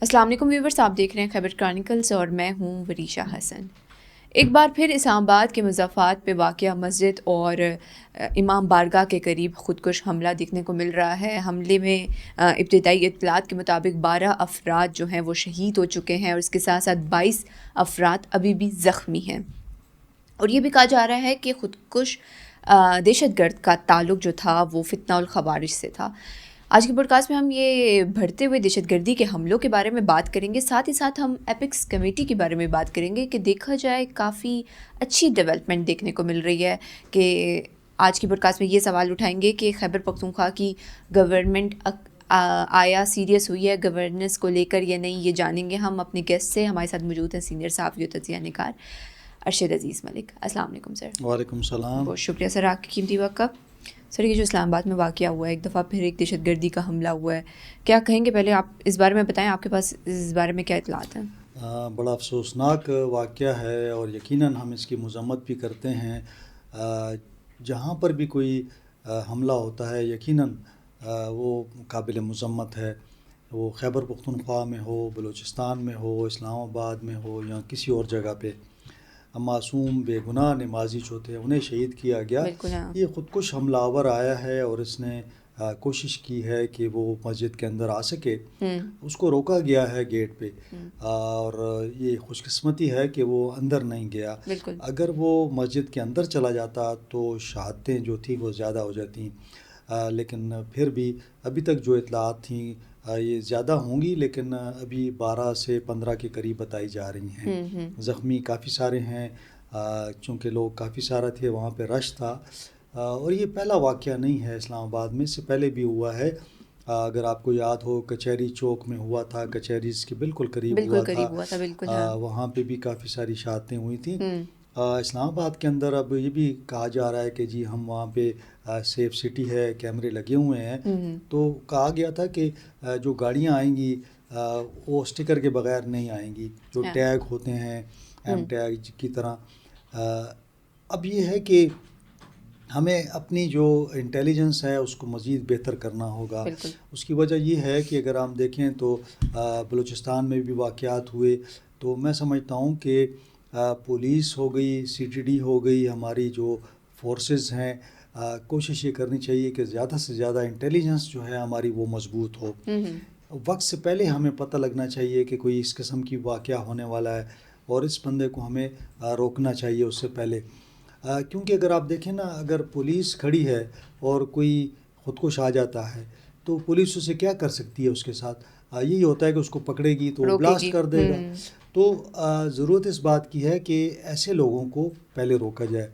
السلام علیکم ویورز، آپ دیکھ رہے ہیں خیبر کرانیکلز اور میں ہوں وریشہ حسن۔ ایک بار پھر اسلام آباد کے مضافات پہ واقع مسجد اور امام بارگاہ کے قریب خودکش حملہ دیکھنے کو مل رہا ہے۔ حملے میں ابتدائی اطلاعات کے مطابق 12 افراد جو ہیں وہ شہید ہو چکے ہیں اور اس کے ساتھ ساتھ 22 افراد ابھی بھی زخمی ہیں، اور یہ بھی کہا جا رہا ہے کہ خودکش دہشت گرد کا تعلق جو تھا وہ فتنہ الخوارج سے تھا۔ آج کے پوڈ کاسٹ میں ہم یہ بڑھتے ہوئے دہشت گردی کے حملوں کے بارے میں بات کریں گے، ساتھ ہی ساتھ ہم ایپکس کمیٹی کے بارے میں بات کریں گے کہ دیکھا جائے کافی اچھی ڈیولپمنٹ دیکھنے کو مل رہی ہے۔ کہ آج کی پوڈ کاسٹ میں یہ سوال اٹھائیں گے کہ خیبر پختونخوا کی گورنمنٹ آیا سیریس ہوئی ہے گورننس کو لے کر یا نہیں، یہ جانیں گے ہم اپنے گیسٹ سے۔ ہمارے ساتھ موجود ہیں سینئر صحافی و تجزیہ نگار ارشد عزیز ملک۔ السلام علیکم سر۔ وعلیکم السلام۔ بہت شکریہ سر آپ کی قیمتی وقت کا۔ سر، یہ جو اسلام آباد میں واقعہ ہوا ہے، ایک دفعہ پھر ایک دہشت گردی کا حملہ ہوا ہے، کیا کہیں گے؟ پہلے آپ اس بارے میں بتائیں، آپ کے پاس اس بارے میں کیا اطلاعات ہیں؟ بڑا افسوسناک واقعہ ہے اور یقیناً ہم اس کی مذمت بھی کرتے ہیں۔ جہاں پر بھی کوئی حملہ ہوتا ہے یقیناً وہ قابل مذمت ہے، وہ خیبر پختونخوا میں ہو، بلوچستان میں ہو، اسلام آباد میں ہو یا کسی اور جگہ پہ۔ معصوم بے گناہ نمازی جو تھے انہیں شہید کیا گیا۔ یہ خودکش حملہ آور آیا ہے اور اس نے کوشش کی ہے کہ وہ مسجد کے اندر آ سکے، اس کو روکا گیا ہے گیٹ پہ، اور یہ خوش قسمتی ہے کہ وہ اندر نہیں گیا۔ اگر وہ مسجد کے اندر چلا جاتا تو شہادتیں جو تھیں وہ زیادہ ہو جاتی، لیکن پھر بھی ابھی تک جو اطلاعات تھیں یہ زیادہ ہوں گی، لیکن ابھی 12 سے 15 کے قریب بتائی جا رہی ہیں۔ زخمی کافی سارے ہیں، چونکہ لوگ کافی سارا تھے، وہاں پہ رش تھا، اور یہ پہلا واقعہ نہیں ہے اسلام آباد میں، اس سے پہلے بھی ہوا ہے۔ اگر آپ کو یاد ہو کچہری چوک میں ہوا تھا، کچہریز کے بالکل قریب ہوا تھا، وہاں پہ بھی کافی ساری شہادتیں ہوئی تھیں۔ اسلام آباد کے اندر اب یہ بھی کہا جا رہا ہے کہ جی ہم وہاں پہ سیف سٹی ہے، کیمرے لگے ہوئے ہیں، تو کہا گیا تھا کہ جو گاڑیاں آئیں گی وہ سٹیکر کے بغیر نہیں آئیں گی، جو ٹیگ ہوتے ہیں ایم ٹیگ کی طرح۔ اب یہ ہے کہ ہمیں اپنی جو انٹیلیجنس ہے اس کو مزید بہتر کرنا ہوگا۔ اس کی وجہ یہ ہے کہ اگر ہم دیکھیں تو بلوچستان میں بھی واقعات ہوئے، تو میں سمجھتا ہوں کہ پولیس ہو گئی، سی ٹی ڈی ہو گئی، ہماری جو فورسز ہیں، کوشش یہ کرنی چاہیے کہ زیادہ سے زیادہ انٹیلیجنس جو ہے ہماری وہ مضبوط ہو۔ وقت سے پہلے ہمیں پتہ لگنا چاہیے کہ کوئی اس قسم کی واقعہ ہونے والا ہے، اور اس بندے کو ہمیں روکنا چاہیے اس سے پہلے، کیونکہ اگر آپ دیکھیں نا، اگر پولیس کھڑی ہے اور کوئی خودکش آ جاتا ہے تو پولیس اسے کیا کر سکتی ہے؟ اس کے ساتھ یہی ہوتا ہے کہ اس کو پکڑے گی تو بلاسٹ کر دے گا۔ تو ضرورت اس بات کی ہے کہ ایسے لوگوں کو پہلے روکا جائے۔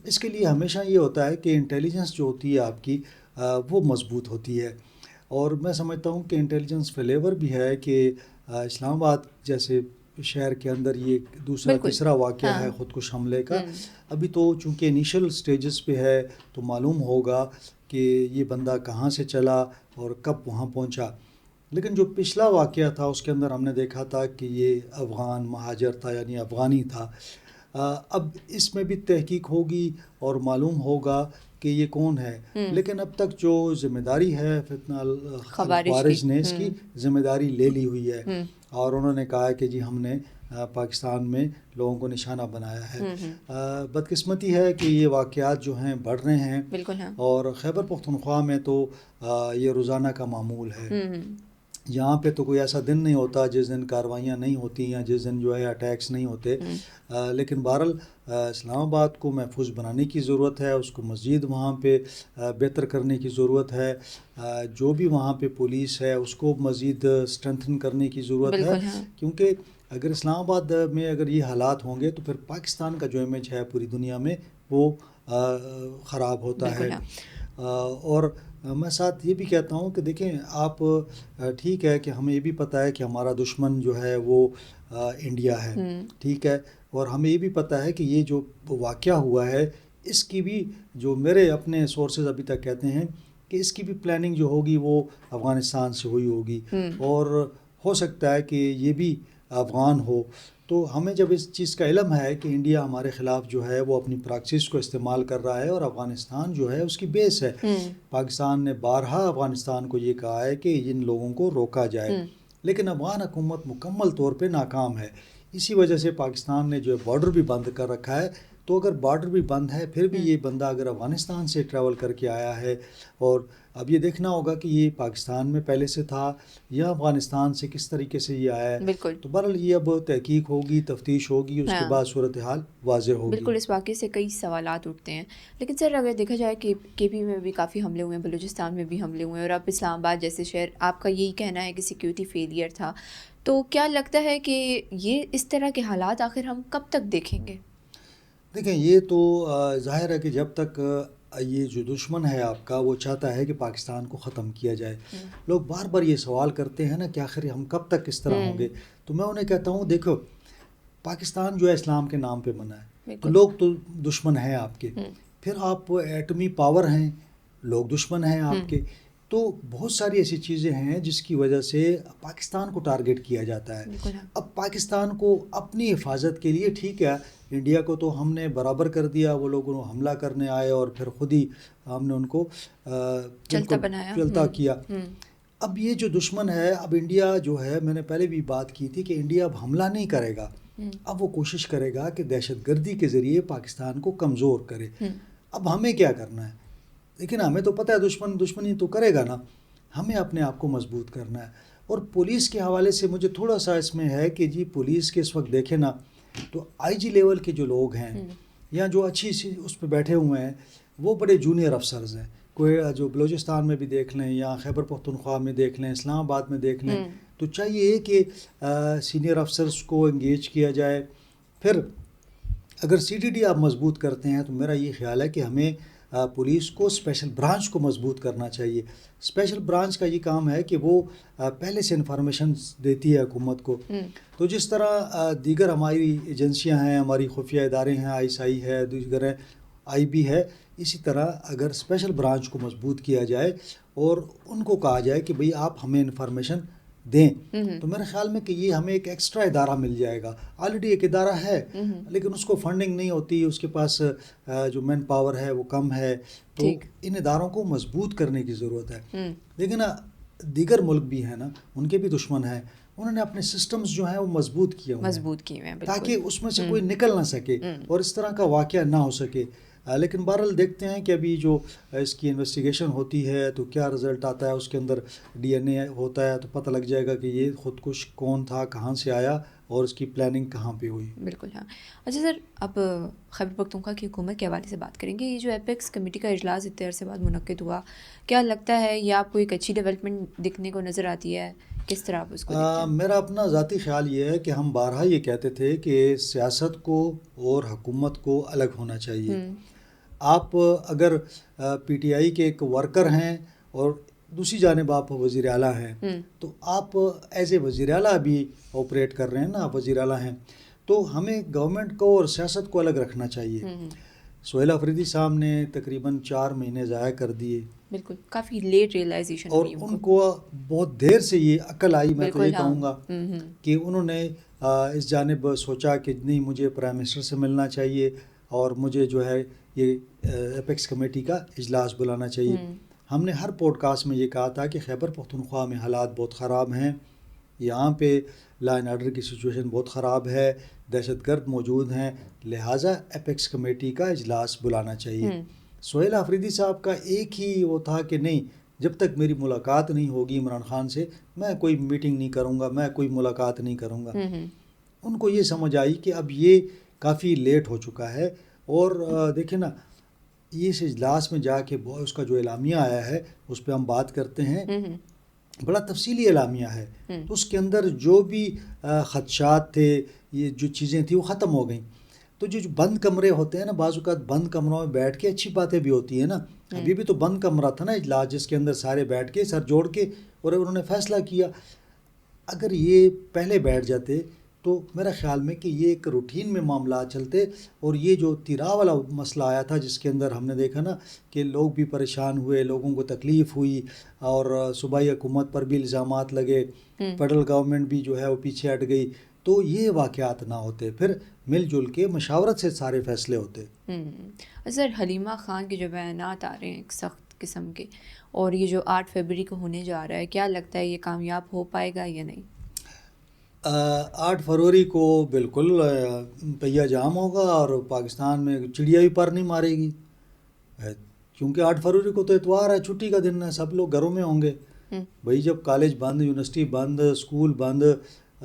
اس کے لیے ہمیشہ یہ ہوتا ہے کہ انٹیلیجنس جو ہوتی ہے آپ کی وہ مضبوط ہوتی ہے، اور میں سمجھتا ہوں کہ انٹیلیجنس فلیور بھی ہے کہ اسلام آباد جیسے شہر کے اندر یہ دوسرا تیسرا واقعہ ہے خودکش حملے کا۔ ابھی تو چونکہ انیشل سٹیجز پہ ہے تو معلوم ہوگا کہ یہ بندہ کہاں سے چلا اور کب وہاں پہنچا، لیکن جو پچھلا واقعہ تھا اس کے اندر ہم نے دیکھا تھا کہ یہ افغان مہاجر تھا، یعنی افغانی تھا۔ اب اس میں بھی تحقیق ہوگی اور معلوم ہوگا کہ یہ کون ہے، لیکن اب تک جو ذمہ داری ہے فتنہ الخوارج نے اس کی ذمہ داری لے لی ہوئی ہے، اور انہوں نے کہا ہے کہ جی ہم نے پاکستان میں لوگوں کو نشانہ بنایا ہے۔ بدقسمتی ہے کہ یہ واقعات جو ہیں بڑھ رہے ہیں، اور خیبر پختونخوا میں تو یہ روزانہ کا معمول ہے۔ یہاں پہ تو کوئی ایسا دن نہیں ہوتا جس دن کاروائیاں نہیں ہوتی یا جس دن جو ہے اٹیکس نہیں ہوتے، لیکن بہرحال اسلام آباد کو محفوظ بنانے کی ضرورت ہے، اس کو مزید وہاں پہ بہتر کرنے کی ضرورت ہے، جو بھی وہاں پہ پولیس ہے اس کو مزید اسٹرینتھن کرنے کی ضرورت ہے، کیونکہ اگر اسلام آباد میں اگر یہ حالات ہوں گے تو پھر پاکستان کا جو امیج ہے پوری دنیا میں وہ خراب ہوتا ہے۔ اور میں ساتھ یہ بھی کہتا ہوں کہ دیکھیں آپ، ٹھیک ہے کہ ہمیں یہ بھی پتہ ہے کہ ہمارا دشمن جو ہے وہ انڈیا ہے، ٹھیک ہے، اور ہمیں یہ بھی پتہ ہے کہ یہ جو واقعہ ہوا ہے اس کی بھی، جو میرے اپنے سورسز ابھی تک کہتے ہیں کہ اس کی بھی پلاننگ جو ہوگی وہ افغانستان سے ہوئی ہوگی، اور ہو سکتا ہے کہ یہ بھی افغان ہو۔ تو ہمیں جب اس چیز کا علم ہے کہ انڈیا ہمارے خلاف جو ہے وہ اپنی پراکسس کو استعمال کر رہا ہے اور افغانستان جو ہے اس کی بیس ہے، پاکستان نے بارہا افغانستان کو یہ کہا ہے کہ ان لوگوں کو روکا جائے، لیکن افغان حکومت مکمل طور پہ ناکام ہے. اسی وجہ سے پاکستان نے جو ہے بارڈر بھی بند کر رکھا ہے. تو اگر بارڈر بھی بند ہے پھر بھی یہ بندہ اگر افغانستان سے ٹریول کر کے آیا ہے اور اب یہ دیکھنا ہوگا کہ یہ پاکستان میں پہلے سے تھا یا افغانستان سے کس طریقے سے یہ آیا ہے. بالکل. تو بہرحال یہ اب تحقیق ہوگی, تفتیش ہوگی, اس کے بعد صورتحال واضح ہوگی. بالکل, اس واقعے سے کئی سوالات اٹھتے ہیں. لیکن سر اگر دیکھا جائے کہ کے پی میں بھی کافی حملے ہوئے ہیں, بلوچستان میں بھی حملے ہوئے ہیں, اور اب اسلام آباد جیسے شہر, آپ کا یہی کہنا ہے کہ سیکیورٹی فیلئر تھا, تو کیا لگتا ہے کہ یہ اس طرح کے حالات آخر ہم کب تک دیکھیں گے؟ دیکھیں, یہ تو ظاہر ہے کہ جب تک یہ جو دشمن ہے آپ کا وہ چاہتا ہے کہ پاکستان کو ختم کیا جائے. لوگ بار بار یہ سوال کرتے ہیں نا کہ آخر ہم کب تک اس طرح ہوں گے. تو میں انہیں کہتا ہوں دیکھو, پاکستان جو ہے اسلام کے نام پہ بنا ہے, تو لوگ تو دشمن ہیں آپ کے. پھر آپ ایٹمی پاور ہیں, لوگ دشمن ہیں آپ کے. تو بہت ساری ایسی چیزیں ہیں جس کی وجہ سے پاکستان کو ٹارگٹ کیا جاتا ہے. اب پاکستان کو اپنی حفاظت کے لیے, ٹھیک ہے, انڈیا کو تو ہم نے برابر کر دیا, وہ لوگوں حملہ کرنے آئے اور پھر خود ہی ہم نے ان کو چلتا کیا. اب یہ جو دشمن ہے, اب انڈیا جو ہے, میں نے پہلے بھی بات کی تھی کہ انڈیا اب حملہ نہیں کرے گا, اب وہ کوشش کرے گا کہ دہشت گردی کے ذریعے پاکستان کو کمزور کرے. اب ہمیں کیا کرنا ہے؟ لیکن ہمیں تو پتہ ہے دشمنی تو کرے گا نا, ہمیں اپنے آپ کو مضبوط کرنا ہے. اور پولیس کے حوالے سے مجھے تھوڑا سا اس میں ہے کہ جی پولیس کے اس وقت دیکھیں نا, تو آئی جی لیول کے جو لوگ ہیں یا جو اچھی سی اس پہ بیٹھے ہوئے ہیں وہ بڑے جونیئر افسرز ہیں. کوئی جو بلوچستان میں بھی دیکھ لیں یا خیبر پختونخوا میں دیکھ لیں, اسلام آباد میں دیکھ لیں, تو چاہیے کہ سینئر افسرز کو انگیج کیا جائے. پھر اگر سی ٹی ڈی آپ مضبوط کرتے ہیں تو میرا یہ خیال ہے کہ ہمیں پولیس کو اسپیشل برانچ کو مضبوط کرنا چاہیے. اسپیشل برانچ کا یہ کام ہے کہ وہ پہلے سے انفارمیشن دیتی ہے حکومت کو. تو جس طرح دیگر ہماری ایجنسیاں ہیں, ہماری خفیہ ادارے ہیں, آئی ایس آئی ہے, دیگر ہے, آئی بی ہے, اسی طرح اگر اسپیشل برانچ کو مضبوط کیا جائے اور ان کو کہا جائے کہ بھئی آپ ہمیں انفارمیشن دیں, تو میرے خیال میں کہ یہ ہمیں ایک ایکسٹرا ادارہ مل جائے گا. آلریڈی ایک ادارہ ہے لیکن اس کو فنڈنگ نہیں ہوتی, اس کے پاس جو مین پاور ہے وہ کم ہے. تو ان اداروں کو مضبوط کرنے کی ضرورت ہے. لیکن دیگر ملک بھی ہیں نا, ان کے بھی دشمن ہیں, انہوں نے اپنے سسٹمز جو ہیں وہ مضبوط کیے ہوئے ہیں تاکہ اس میں سے کوئی نکل نہ سکے اور اس طرح کا واقعہ نہ ہو سکے. لیکن بہرحال دیکھتے ہیں کہ ابھی جو اس کی انویسٹیگیشن ہوتی ہے تو کیا رزلٹ آتا ہے, اس کے اندر ڈی این اے ہوتا ہے تو پتہ لگ جائے گا کہ یہ خودکش کون تھا, کہاں سے آیا اور اس کی پلاننگ کہاں پہ ہوئی. بالکل. ہاں, اچھا سر, اب خیبر پختونخوا کی حکومت کے حوالے سے بات کریں گے. یہ جو ایپیکس کمیٹی کا اجلاس اتنے عرصے بعد منعقد ہوا, کیا لگتا ہے یہ آپ کو ایک اچھی ڈیولپمنٹ دکھنے کو نظر آتی ہے؟ کس طرح آپ اس کو دیکھتے ہیں؟ میرا اپنا ذاتی خیال یہ ہے کہ ہم بارہا یہ کہتے تھے کہ سیاست کو اور حکومت کو الگ ہونا چاہیے. آپ اگر پی ٹی آئی کے ایک ورکر ہیں اور دوسری جانب آپ وزیر اعلیٰ ہیں, تو آپ ایز اے وزیر اعلیٰ بھی آپریٹ کر رہے ہیں نا, آپ وزیر اعلیٰ ہیں, تو ہمیں گورنمنٹ کو اور سیاست کو الگ رکھنا چاہیے. سہیل آفریدی صاحب نے تقریباً 4 مہینے ضائع کر دیے. بالکل, کافی لیٹ ریئلائزیشن اور ان کو بہت دیر سے یہ عقل آئی, میں تو یہ کہوں گا کہ انہوں نے اس جانب سوچا کہ نہیں, مجھے پرائم منسٹر سے ملنا چاہیے اور مجھے جو ہے یہ ایپیکس کمیٹی کا اجلاس بلانا چاہیے. ہم نے ہر پوڈ کاسٹ میں یہ کہا تھا کہ خیبر پختونخوا میں حالات بہت خراب ہیں, یہاں پہ لا اینڈ آرڈر کی سچویشن بہت خراب ہے, دہشت گرد موجود ہیں, لہٰذا ایپیکس کمیٹی کا اجلاس بلانا چاہیے. سہیل آفریدی صاحب کا ایک ہی وہ تھا کہ نہیں, جب تک میری ملاقات نہیں ہوگی عمران خان سے میں کوئی میٹنگ نہیں کروں گا, میں کوئی ملاقات نہیں کروں گا. ان کو یہ سمجھ آئی کہ اب یہ کافی لیٹ ہو چکا ہے. اور دیکھیں نا, اس اجلاس میں جا کے اس کا جو اعلامیہ آیا ہے اس پہ ہم بات کرتے ہیں, بڑا تفصیلی اعلامیہ ہے. تو اس کے اندر جو بھی خدشات تھے, یہ جو چیزیں تھیں وہ ختم ہو گئیں. تو جو بند کمرے ہوتے ہیں نا, بعض اوقات بند کمروں میں بیٹھ کے اچھی باتیں بھی ہوتی ہیں نا. ابھی بھی تو بند کمرہ تھا نا اجلاس, جس کے اندر سارے بیٹھ کے سر جوڑ کے اور انہوں نے فیصلہ کیا. اگر یہ پہلے بیٹھ جاتے تو میرا خیال میں کہ یہ ایک روٹین میں معاملات چلتے, اور یہ جو تیرا والا مسئلہ آیا تھا جس کے اندر ہم نے دیکھا نا کہ لوگ بھی پریشان ہوئے, لوگوں کو تکلیف ہوئی اور صوبائی حکومت پر بھی الزامات لگے, فیڈرل گورنمنٹ بھی جو ہے وہ پیچھے ہٹ گئی, تو یہ واقعات نہ ہوتے, پھر مل جل کے مشاورت سے سارے فیصلے ہوتے. سر, حلیمہ خان کے جو بیانات آ رہے ہیں ایک سخت قسم کے، اور یہ جو 8 فروری کو ہونے جا رہا ہے، کیا لگتا ہے یہ کامیاب ہو پائے گا یا نہیں؟ 8 فروری کو بالکل پہیہ جام ہوگا اور پاکستان میں چڑیا بھی پر نہیں مارے گی، کیونکہ 8 فروری کو تو اتوار ہے، چھٹی کا دن ہے، سب لوگ گھروں میں ہوں گے. بھائی جب کالج بند، یونیورسٹی بند، اسکول بند،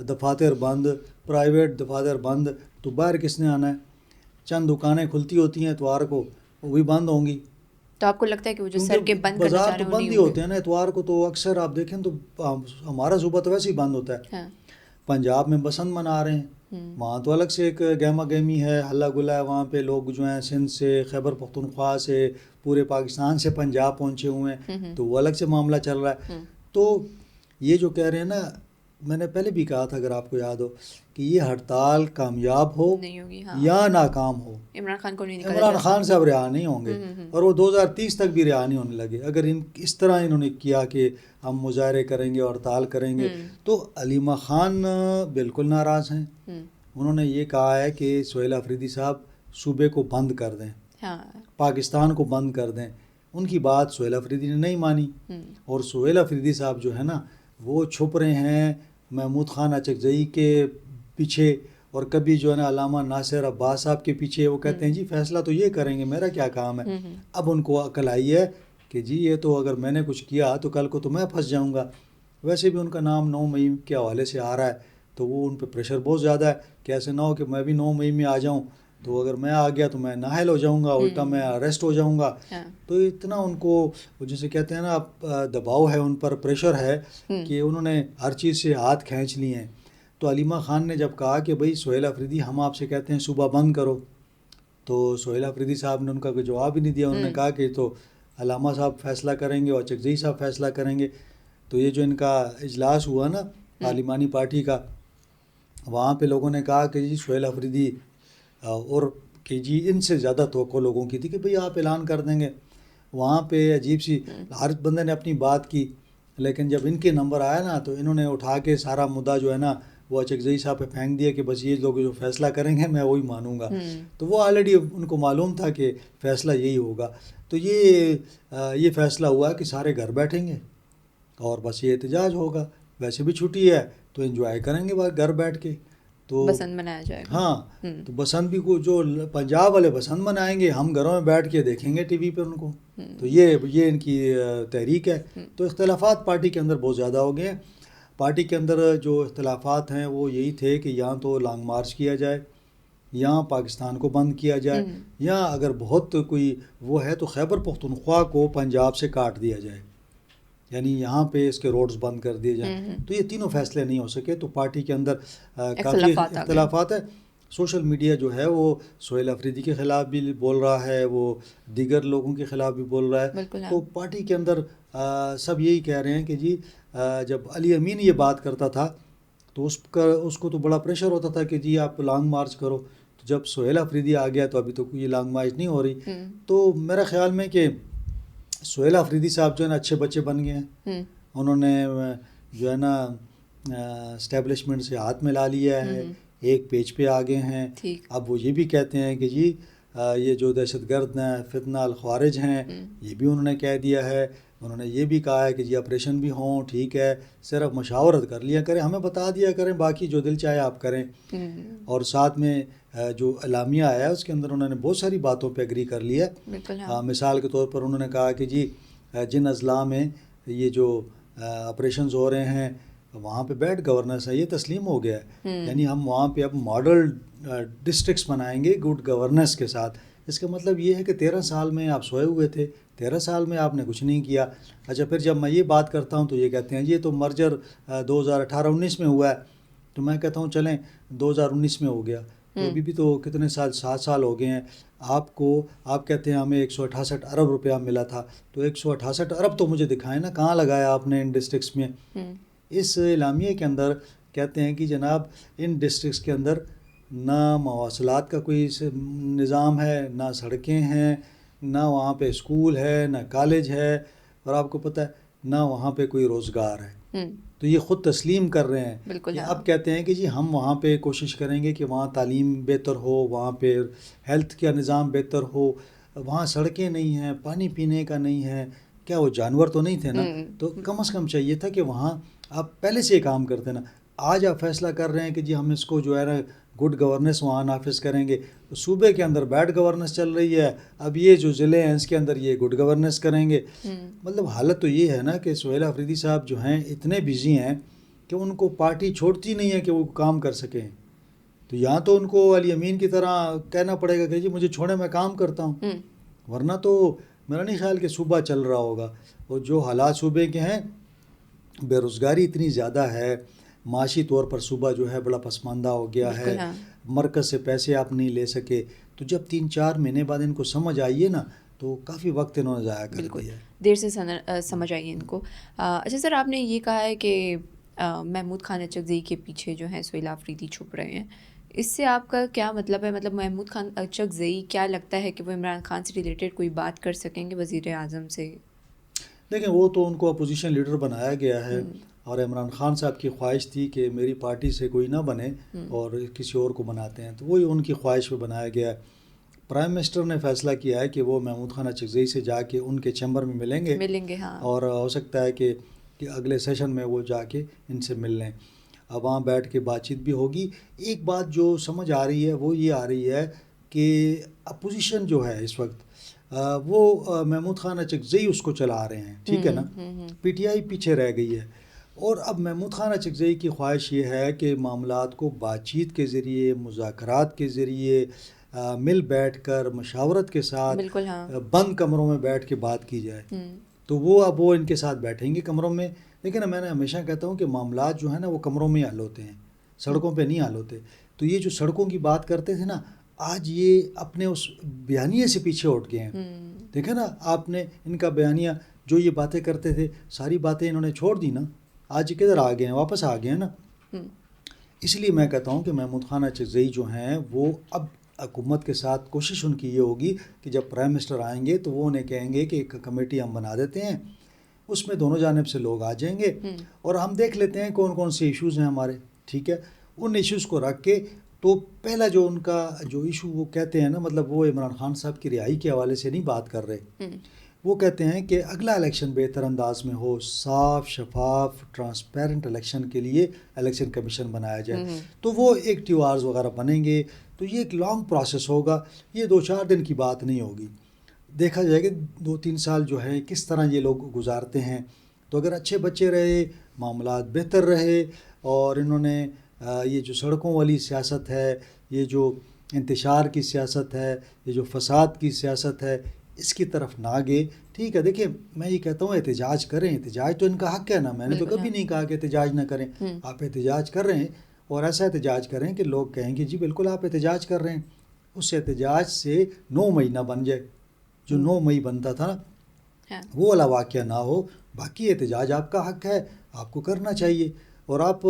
دفاتر بند، پرائیویٹ دفاتر بند، تو باہر کس نے آنا ہے؟ چند دکانیں کھلتی ہوتی ہیں اتوار کو، وہ بھی بند ہوں گی. تو آپ کو لگتا ہے کہ وہ جو سڑکیں کیونکہ بند کرنا بازار چاہ رہے تو ہیں وہ بند ہی نہیں ہوتے ہیں نا اتوار کو. تو اکثر آپ دیکھیں تو ہمارا صوبہ تو ویسے ہی بند ہوتا ہے. ہاں. پنجاب میں بسنت منا رہے ہیں، وہاں تو الگ سے ایک گہما گہمی ہے، ہلا گلا ہے. وہاں پہ لوگ جو ہیں سندھ سے، خیبر پختونخوا سے، پورے پاکستان سے پنجاب پہنچے ہوئے ہیں، تو وہ الگ سے معاملہ چل رہا ہے. تو یہ جو کہہ رہے ہیں نا، میں نے پہلے بھی کہا تھا اگر آپ کو یاد ہو کہ یہ ہڑتال کامیاب ہو نہیں ہوگی. ہاں. یا ناکام ہو، عمران خان کو نہیں نکالا عمران جا خان صاحب رہا نہیں ہوں گے، اور وہ 2030 تک بھی رہا نہیں ہونے لگے. اگر اس طرح انہوں نے کیا کہ ہم مظاہرے کریں گے اور ہڑتال کریں گے، تو علیمہ خان بالکل ناراض ہیں. انہوں نے یہ کہا ہے کہ سہیل آفریدی صاحب صوبے کو بند کر دیں، پاکستان کو بند کر دیں. ان کی بات سہیل آفریدی نے نہیں مانی، اور سہیل آفریدی صاحب جو ہے نا وہ چھپ رہے ہیں محمود خان اچکزئی کے پیچھے، اور کبھی جو ہے نا علامہ ناصر عباس صاحب کے پیچھے. وہ کہتے ہیں جی فیصلہ تو یہ کریں گے، میرا کیا کام ہے. اب ان کو عقل آئی ہے کہ جی یہ تو اگر میں نے کچھ کیا تو کل کو تو میں پھنس جاؤں گا. ویسے بھی ان کا نام 9 مئی کے حوالے سے آ رہا ہے، تو وہ ان پہ پریشر بہت زیادہ ہے کہ ایسے نہ ہو کہ میں بھی 9 مئی میں آ جاؤں، تو اگر میں آ گیا تو میں نااہل ہو جاؤں گا، الٹا میں اریسٹ ہو جاؤں گا. تو اتنا ان کو جسے کہتے ہیں نا دباؤ ہے ان پر، پریشر ہے کہ انہوں نے ہر چیز سے ہاتھ کھینچ لیے ہیں. تو علیمہ خان نے جب کہا کہ بھئی سہیل آفریدی ہم آپ سے کہتے ہیں صوبہ بند کرو، تو سہیل آفریدی صاحب نے ان کا کوئی جواب ہی نہیں دیا. انہوں نے کہا کہ تو علامہ صاحب فیصلہ کریں گے اور اچکزئی صاحب فیصلہ کریں گے. تو یہ جو ان کا اجلاس ہوا نا پارلیمانی پارٹی کا، وہاں پہ لوگوں نے کہا کہ جی سہیل آفریدی، اور کہ جی ان سے زیادہ توقع لوگوں کی تھی کہ بھئی آپ اعلان کر دیں گے. وہاں پہ عجیب سی ہر بندے نے اپنی بات کی، لیکن جب ان کے نمبر آیا نا تو انہوں نے اٹھا کے سارا مدعا جو ہے نا وہ اچکزئی صاحب پہ پھینک دیا کہ بس یہ لوگ جو فیصلہ کریں گے میں وہی مانوں گا. تو وہ آلریڈی ان کو معلوم تھا کہ فیصلہ یہی ہوگا. تو یہ فیصلہ ہوا کہ سارے گھر بیٹھیں گے اور بس یہ احتجاج ہوگا. ویسے بھی چھٹی ہے تو انجوائے کریں گے گھر بیٹھ کے. تو بسنت منایا جائے گا. ہاں، تو بسنت بھی جو پنجاب والے بسنت منائیں گے، ہم گھروں میں بیٹھ کے دیکھیں گے ٹی وی پہ ان کو. تو یہ ان کی تحریک ہے. تو اختلافات پارٹی کے اندر بہت زیادہ ہو گئے ہیں. پارٹی کے اندر جو اختلافات ہیں وہ یہی تھے کہ یہاں تو لانگ مارچ کیا جائے، یہاں پاکستان کو بند کیا جائے، یا اگر بہت کوئی وہ ہے تو خیبر پختونخوا کو پنجاب سے کاٹ دیا جائے، یعنی یہاں پہ اس کے روڈز بند کر دیے جائیں. تو یہ تینوں فیصلے نہیں ہو سکے. تو پارٹی کے اندر کافی اختلافات ہیں. سوشل میڈیا جو ہے وہ سہیل آفریدی کے خلاف بھی بول رہا ہے، وہ دیگر لوگوں کے خلاف بھی بول رہا ہے. تو پارٹی کے اندر سب یہی کہہ رہے ہیں کہ جی جب علی امین یہ بات کرتا تھا تو اس کو تو بڑا پریشر ہوتا تھا کہ جی آپ لانگ مارچ کرو. تو جب سہیل آفریدی آ گیا تو ابھی تو کوئی لانگ مارچ نہیں ہو رہی. تو میرا خیال میں کہ سہیل آفریدی صاحب جو ہے نا اچھے بچے بن گئے ہیں. انہوں نے جو ہے نا اسٹیبلشمنٹ سے ہاتھ ملا لیا ہے، ایک پیج پہ آ گئے ہیں. اب وہ یہ بھی کہتے ہیں کہ جی یہ جو دہشت گرد ہیں، فتنہ الخوارج ہیں، یہ بھی انہوں نے کہہ دیا ہے. انہوں نے یہ بھی کہا ہے کہ جی آپریشن بھی ہوں، ٹھیک ہے، صرف مشاورت کر لیا کریں، ہمیں بتا دیا کریں، باقی جو دل چاہے آپ کریں. اور ساتھ میں جو اعلامیہ آیا ہے اس کے اندر انہوں نے بہت ساری باتوں پہ ایگری کر لیا ہے. مثال کے طور پر انہوں نے کہا کہ جی جن اضلاع میں یہ جو آپریشنز ہو رہے ہیں وہاں پہ بیڈ گورننس ہے، یہ تسلیم ہو گیا ہے. یعنی ہم وہاں پہ اب ماڈل ڈسٹرکٹس بنائیں گے گڈ گورننس کے ساتھ. اس کا مطلب یہ ہے کہ 13 سال میں آپ سوئے ہوئے تھے، 13 سال میں آپ نے کچھ نہیں کیا. اچھا پھر جب میں یہ بات کرتا ہوں تو یہ کہتے ہیں یہ تو مرجر 2018-19 میں ہوا ہے. تو میں کہتا ہوں چلیں 2019 میں ہو گیا تو ابھی بھی تو کتنے سال، 7 سال ہو گئے ہیں. آپ کہتے ہیں ہمیں 168 ارب روپیہ ملا تھا، تو 168 ارب تو مجھے دکھائیں نا کہاں لگایا آپ نے ان ڈسٹرکٹس میں. اس اعلامیے کے اندر کہتے ہیں کہ جناب ان ڈسٹرکٹس کے اندر نہ مواصلات کا کوئی نظام ہے، نہ سڑکیں ہیں، نہ وہاں پہ اسکول ہے، نہ کالج ہے، اور آپ کو پتہ ہے نہ وہاں پہ کوئی روزگار ہے. تو یہ خود تسلیم کر رہے ہیں کہ اب کہتے ہیں کہ جی ہم وہاں پہ کوشش کریں گے کہ وہاں تعلیم بہتر ہو، وہاں پہ ہیلتھ کا نظام بہتر ہو، وہاں سڑکیں نہیں ہیں، پانی پینے کا نہیں ہے، کیا وہ جانور تو نہیں تھے نا؟ تو کم از کم چاہیے تھا کہ وہاں آپ پہلے سے یہ کام کرتے نا. آج آپ فیصلہ کر رہے ہیں کہ جی ہم اس کو جو ہے نا گڈ گورننس وہاں نافذ کریں گے، تو صوبے کے اندر بیڈ گورننس چل رہی ہے، اب یہ جو ضلع ہیں اس کے اندر یہ گڈ گورننس کریں گے. مطلب حالت تو یہ ہے نا کہ سہیل آفریدی صاحب جو ہیں اتنے بزی ہیں کہ ان کو پارٹی چھوڑتی نہیں ہے کہ وہ کام کر سکیں. تو یہاں تو ان کو علی امین کی طرح کہنا پڑے گا کہ جی مجھے چھوڑیں میں کام کرتا ہوں، ورنہ تو میرا نہیں خیال کہ صوبہ چل رہا ہوگا. اور جو حالات صوبے کے ہیں، بے روزگاری اتنی زیادہ ہے، معاشی طور پر صوبہ جو ہے بڑا پسماندہ ہو گیا ہے، مرکز سے پیسے آپ نہیں لے سکے. تو جب 3-4 مہینے بعد ان کو سمجھ آئیے نا تو کافی وقت انہوں نے ضائع کر دیا. دیر سے سمجھ آئیے ان کو. اچھا سر، آپ نے یہ کہا ہے کہ محمود خان اچکزئی کے پیچھے جو ہیں سہیل آفریدی چھپ رہے ہیں، اس سے آپ کا کیا مطلب ہے؟ مطلب محمود خان اچکزئی کیا لگتا ہے کہ وہ عمران خان سے ریلیٹڈ کوئی بات کر سکیں گے وزیر اعظم سے؟ دیکھیں وہ تو ان کو اپوزیشن لیڈر بنایا گیا ہے، اور عمران خان صاحب کی خواہش تھی کہ میری پارٹی سے کوئی نہ بنے اور کسی اور کو بناتے ہیں، تو وہی ان کی خواہش پہ بنایا گیا ہے. پرائم منسٹر نے فیصلہ کیا ہے کہ وہ محمود خان اچکزئی سے جا کے ان کے چیمبر میں ملیں گے ہاں، اور ہو سکتا ہے کہ اگلے سیشن میں وہ جا کے ان سے مل لیں. اب وہاں بیٹھ کے بات چیت بھی ہوگی. ایک بات جو سمجھ آ رہی ہے وہ یہ آ رہی ہے کہ اپوزیشن جو ہے اس وقت وہ محمود خان اچکزئی اس کو چلا رہے ہیں، ٹھیک ہے نا، پی ٹی آئی پیچھے رہ گئی ہے. اور اب محمود خان اچکزئی کی خواہش یہ ہے کہ معاملات کو بات چیت کے ذریعے، مذاکرات کے ذریعے، مل بیٹھ کر مشاورت کے ساتھ بند کمروں میں بیٹھ کے بات کی جائے. تو اب وہ ان کے ساتھ بیٹھیں گے کمروں میں. لیکن میں نے ہمیشہ کہتا ہوں کہ معاملات جو ہیں نا وہ کمروں میں ہی حل ہوتے ہیں، سڑکوں پہ نہیں حل ہوتے. تو یہ جو سڑکوں کی بات کرتے تھے نا، آج یہ اپنے اس بیانیے سے پیچھے اٹھ گئے ہیں. دیکھیں نا آپ نے ان کا بیانیہ، جو یہ باتیں کرتے تھے ساری باتیں انہوں نے چھوڑ دی نا. آج کدھر آ گئے ہیں؟ واپس آ گئے ہیں نا. اس لیے میں کہتا ہوں کہ محمود خان اچکزئی جو ہیں وہ اب حکومت کے ساتھ کوشش ان کی یہ ہوگی کہ جب پرائم منسٹر آئیں گے تو وہ انہیں کہیں گے کہ ایک کمیٹی ہم بنا دیتے ہیں، اس میں دونوں جانب سے لوگ آ جائیں گے اور ہم دیکھ لیتے ہیں کون کون سے ایشوز ہیں ہمارے، ٹھیک ہے. ان ایشوز کو رکھ کے تو پہلا جو ان کا جو ایشو وہ کہتے ہیں نا، مطلب وہ عمران خان صاحب کی رہائی کے حوالے سے نہیں بات کر رہے. وہ کہتے ہیں کہ اگلا الیکشن بہتر انداز میں ہو، صاف شفاف ٹرانسپیرنٹ الیکشن کے لیے الیکشن کمیشن بنایا جائے. تو وہ ایک ٹیوارز وغیرہ بنیں گے. تو یہ ایک لانگ پروسیس ہوگا، یہ 2-4 دن کی بات نہیں ہوگی. دیکھا جائے کہ 2-3 سال جو ہے کس طرح یہ لوگ گزارتے ہیں. تو اگر اچھے بچے رہے، معاملات بہتر رہے، اور انہوں نے یہ جو سڑکوں والی سیاست ہے، یہ جو انتشار کی سیاست ہے، یہ جو فساد کی سیاست ہے، اس کی طرف نہ گئے، ٹھیک ہے. دیکھیں میں یہ کہتا ہوں احتجاج کریں، احتجاج تو ان کا حق ہے نا. میں نے تو کبھی نہیں کہا کہ احتجاج نہ کریں. آپ احتجاج کر رہے ہیں اور ایسا احتجاج کریں کہ لوگ کہیں کہ جی بالکل آپ احتجاج کر رہے ہیں. اس احتجاج سے 9 مئی نہ بن جائے. جو 9 مئی بنتا تھا نا وہ والا واقعہ نہ ہو. باقی احتجاج آپ کا حق ہے، آپ کو کرنا چاہیے، اور آپ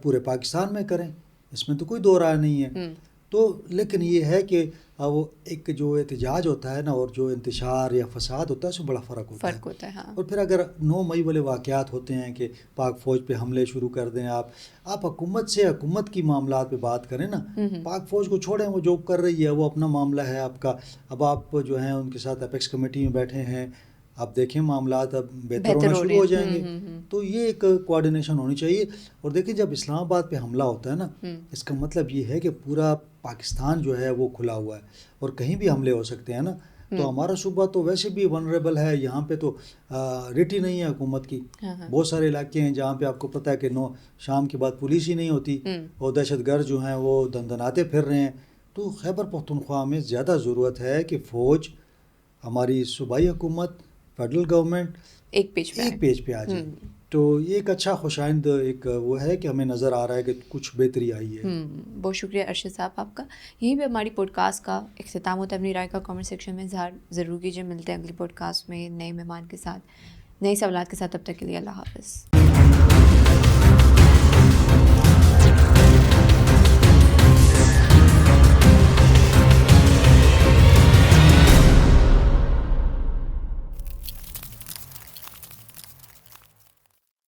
پورے پاکستان میں کریں، اس میں تو کوئی دو رائے نہیں ہے. تو لیکن یہ ہے کہ وہ ایک جو احتجاج ہوتا ہے نا اور جو انتشار یا فساد ہوتا ہے اس میں بڑا فرق ہوتا ہے. ہاں. اور پھر اگر 9 مئی والے واقعات ہوتے ہیں کہ پاک فوج پہ حملے شروع کر دیں، آپ حکومت سے حکومت کی معاملات پہ بات کریں نا. پاک فوج کو چھوڑیں، وہ جو کر رہی ہے وہ اپنا معاملہ ہے آپ کا. اب آپ جو ہیں ان کے ساتھ اپیکس کمیٹی میں بیٹھے ہیں، آپ دیکھیں معاملات اب بہتر ہونا شروع ہو جائیں گے. تو یہ ایک کوآرڈینیشن ہونی چاہیے. اور دیکھیں جب اسلام آباد پہ حملہ ہوتا ہے نا، اس کا مطلب یہ ہے کہ پورا پاکستان جو ہے وہ کھلا ہوا ہے اور کہیں بھی حملے ہو سکتے ہیں نا. تو ہمارا صوبہ تو ویسے بھی ونریبل ہے، یہاں پہ تو ریٹ ہی نہیں ہے حکومت کی. بہت سارے علاقے ہیں جہاں پہ آپ کو پتہ ہے کہ شام کے بعد پولیس ہی نہیں ہوتی اور دہشت گرد جو ہیں وہ دندناتے پھر رہے ہیں. تو خیبر پختونخوا میں زیادہ ضرورت ہے کہ فوج، ہماری صوبائی حکومت، فیڈرل گورنمنٹ ایک پیج پہ آ جائے. تو یہ ایک اچھا خوشائند ایک وہ ہے کہ ہمیں نظر آ رہا ہے کہ کچھ بہتری آئی ہے. بہت شکریہ ارشد صاحب آپ کا. یہیں پہ ہماری پوڈ کاسٹ کا اختتام ہوتا ہے. اپنی رائے کا کامنٹ سیکشن میں اظہار ضرور کیجیے. ملتے ہیں اگلی پوڈ کاسٹ میں نئے مہمان کے ساتھ، نئے سوالات کے ساتھ. تب تک کے لیے اللہ حافظ.